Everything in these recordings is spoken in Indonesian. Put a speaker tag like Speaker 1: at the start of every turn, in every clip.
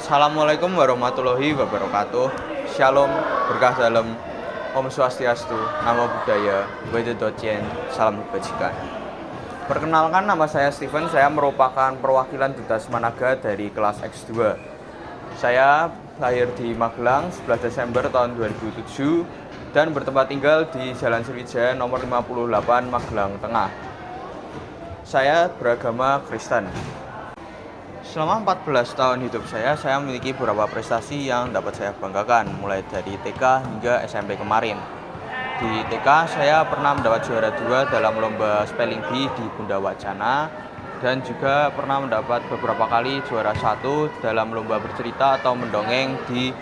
Speaker 1: Assalamualaikum warahmatullahi wabarakatuh. Shalom, berkah dalam, Om Swastiastu, Namo Buddhaya, Wedodocien, salam kebajikan. Perkenalkan, nama saya Steven, saya merupakan perwakilan Duta Semanaga dari kelas X2. Saya lahir di Magelang 11 Desember tahun 2007 dan bertempat tinggal di Jalan Sriwijaya nomor 58 Magelang Tengah. Saya beragama Kristen. Selama 14 tahun hidup saya memiliki beberapa prestasi yang dapat saya banggakan, mulai dari TK hingga SMP kemarin. Di TK, saya pernah mendapat juara 2 dalam lomba spelling bee di Bunda Wacana, dan juga pernah mendapat beberapa kali juara 1 dalam lomba bercerita atau mendongeng di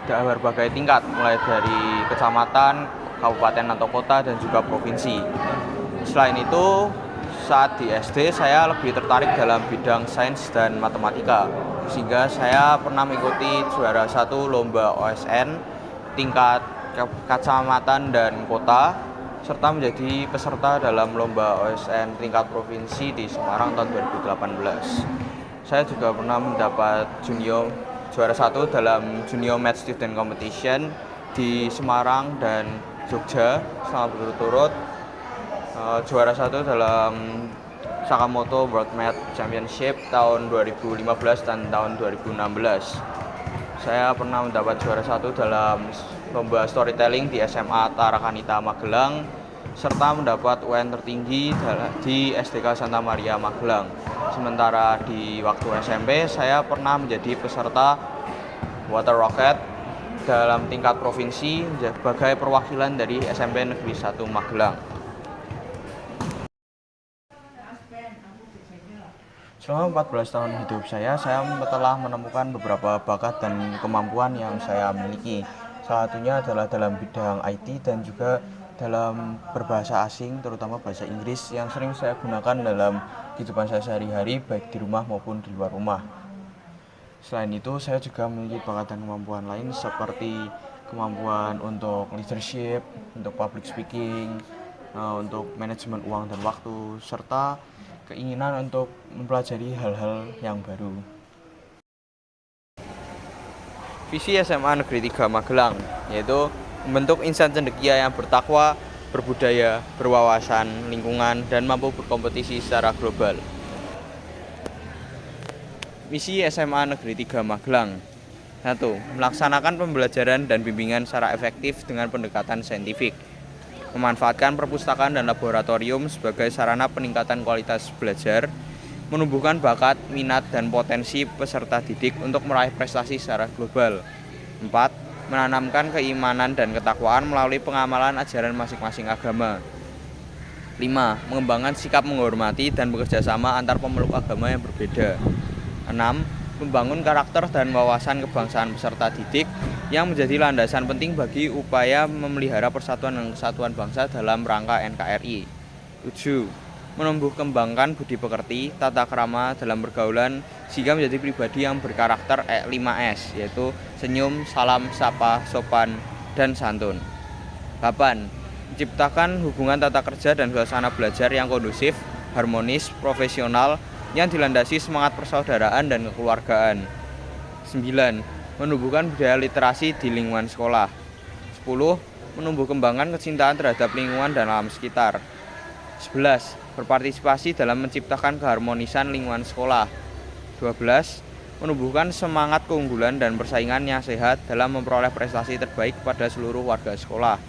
Speaker 1: berbagai tingkat, mulai dari kecamatan, kabupaten atau kota, dan juga provinsi. Selain itu, saat di SD saya lebih tertarik dalam bidang sains dan matematika, sehingga saya pernah mengikuti juara 1 lomba OSN tingkat kecamatan dan kota, serta menjadi peserta dalam lomba OSN tingkat provinsi di Semarang tahun 2018. Saya juga pernah mendapat juara 1 dalam Junior Math Student Competition di Semarang dan Jogja selama berturut-turut. Juara 1 dalam Sakamoto World Math Championship tahun 2015 dan tahun 2016. Saya pernah mendapat juara 1 dalam lomba storytelling di SMA Tarakanita Magelang, serta mendapat UN tertinggi di SDK Santa Maria Magelang. Sementara di waktu SMP, saya pernah menjadi peserta Water Rocket dalam tingkat provinsi sebagai perwakilan dari SMP Negeri 1 Magelang. Selama 14 tahun hidup saya telah menemukan beberapa bakat dan kemampuan yang saya miliki. Salah satunya adalah dalam bidang IT dan juga dalam berbahasa asing, terutama bahasa Inggris yang sering saya gunakan dalam kehidupan saya sehari-hari, baik di rumah maupun di luar rumah. Selain itu, saya juga memiliki bakat dan kemampuan lain seperti kemampuan untuk leadership, untuk public speaking, untuk manajemen uang dan waktu, serta keinginan untuk mempelajari hal-hal yang baru. Visi SMA Negeri 3 Magelang yaitu membentuk insan cendekia yang bertakwa, berbudaya, berwawasan lingkungan, dan mampu berkompetisi secara global. Misi SMA Negeri 3 Magelang: 1. Melaksanakan pembelajaran dan bimbingan secara efektif dengan pendekatan saintifik. Memanfaatkan perpustakaan dan laboratorium sebagai sarana peningkatan kualitas belajar, menumbuhkan bakat, minat, dan potensi peserta didik untuk meraih prestasi secara global. 4. Menanamkan keimanan dan ketakwaan melalui pengamalan ajaran masing-masing agama. 5. Mengembangkan sikap menghormati dan bekerja sama antar pemeluk agama yang berbeda. 6. Membangun karakter dan wawasan kebangsaan peserta didik yang menjadi landasan penting bagi upaya memelihara persatuan dan kesatuan bangsa dalam rangka NKRI. 7. Menumbuh kembangkan budi pekerti, tata krama dalam pergaulan sehingga menjadi pribadi yang berkarakter 5S, yaitu senyum, salam, sapa, sopan, dan santun. 8. Menciptakan hubungan tata kerja dan suasana belajar yang kondusif, harmonis, profesional, yang dilandasi semangat persaudaraan dan kekeluargaan. 9. Menumbuhkan budaya literasi di lingkungan sekolah. 10. Menumbuh kembangkan kecintaan terhadap lingkungan dan alam sekitar. 11. Berpartisipasi dalam menciptakan keharmonisan lingkungan sekolah. 12. Menumbuhkan semangat keunggulan dan persaingan yang sehat dalam memperoleh prestasi terbaik pada seluruh warga sekolah.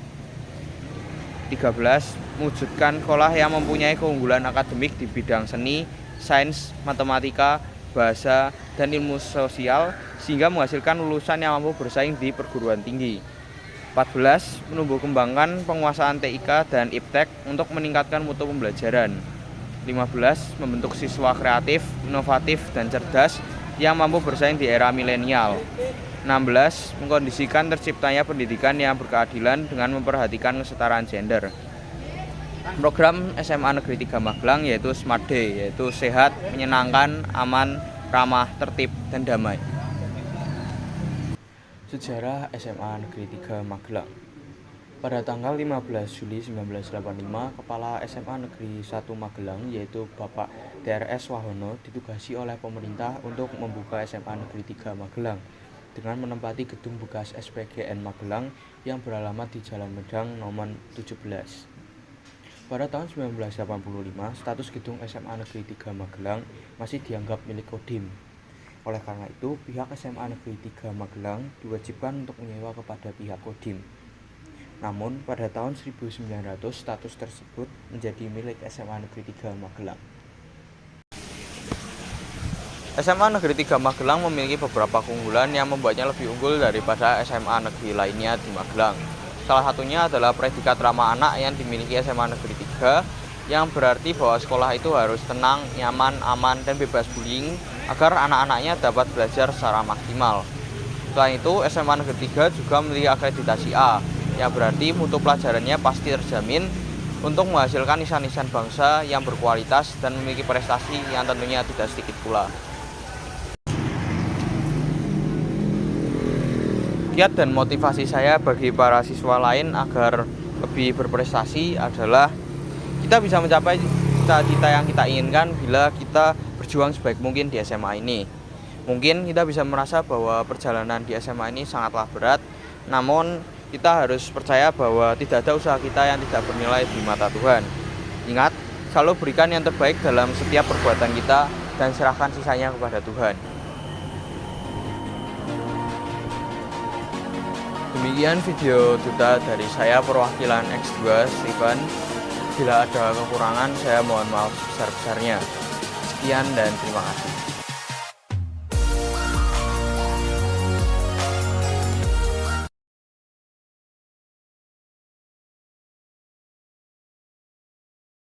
Speaker 1: 13. Mewujudkan sekolah yang mempunyai keunggulan akademik di bidang seni, sains, matematika, bahasa, dan ilmu sosial sehingga menghasilkan lulusan yang mampu bersaing di perguruan tinggi. 14. Menumbuh kembangkan penguasaan TIK dan IPTEK untuk meningkatkan mutu pembelajaran. 15. Membentuk siswa kreatif, inovatif, dan cerdas yang mampu bersaing di era milenial. 16. Mengkondisikan terciptanya pendidikan yang berkeadilan dengan memperhatikan kesetaraan gender. Program SMA Negeri 3 Magelang yaitu Smart Day, yaitu sehat, menyenangkan, aman, ramah, tertib, dan damai. Sejarah SMA Negeri 3 Magelang. Pada tanggal 15 Juli 1985, Kepala SMA Negeri 1 Magelang yaitu Bapak DRS Wahono ditugasi oleh pemerintah untuk membuka SMA Negeri 3 Magelang dengan menempati gedung bekas SPGN Magelang yang beralamat di Jalan Medang nomor 17. Pada tahun 1985, status gedung SMA Negeri 3 Magelang masih dianggap milik Kodim. Oleh karena itu, pihak SMA Negeri 3 Magelang diwajibkan untuk menyewa kepada pihak Kodim. Namun, pada tahun 1900, status tersebut menjadi milik SMA Negeri 3 Magelang. SMA Negeri 3 Magelang memiliki beberapa keunggulan yang membuatnya lebih unggul daripada SMA negeri lainnya di Magelang. Salah satunya adalah predikat ramah anak yang dimiliki SMA Negeri 3, yang berarti bahwa sekolah itu harus tenang, nyaman, aman, dan bebas bullying agar anak-anaknya dapat belajar secara maksimal. Selain itu, SMA Negeri 3 juga memiliki akreditasi A, yang berarti mutu pelajarannya pasti terjamin untuk menghasilkan nisan-nisan bangsa yang berkualitas dan memiliki prestasi yang tentunya tidak sedikit pula. Kiat dan motivasi saya bagi para siswa lain agar lebih berprestasi adalah kita bisa mencapai cita-cita yang kita inginkan bila kita berjuang sebaik mungkin di SMA ini. Mungkin kita bisa merasa bahwa perjalanan di SMA ini sangatlah berat, namun kita harus percaya bahwa tidak ada usaha kita yang tidak bernilai di mata Tuhan. Ingat, selalu berikan yang terbaik dalam setiap perbuatan kita dan serahkan sisanya kepada Tuhan. Demikian video duta dari saya perwakilan X2 Stephen. Bila ada kekurangan, saya mohon maaf sebesar-besarnya. Sekian dan terima kasih.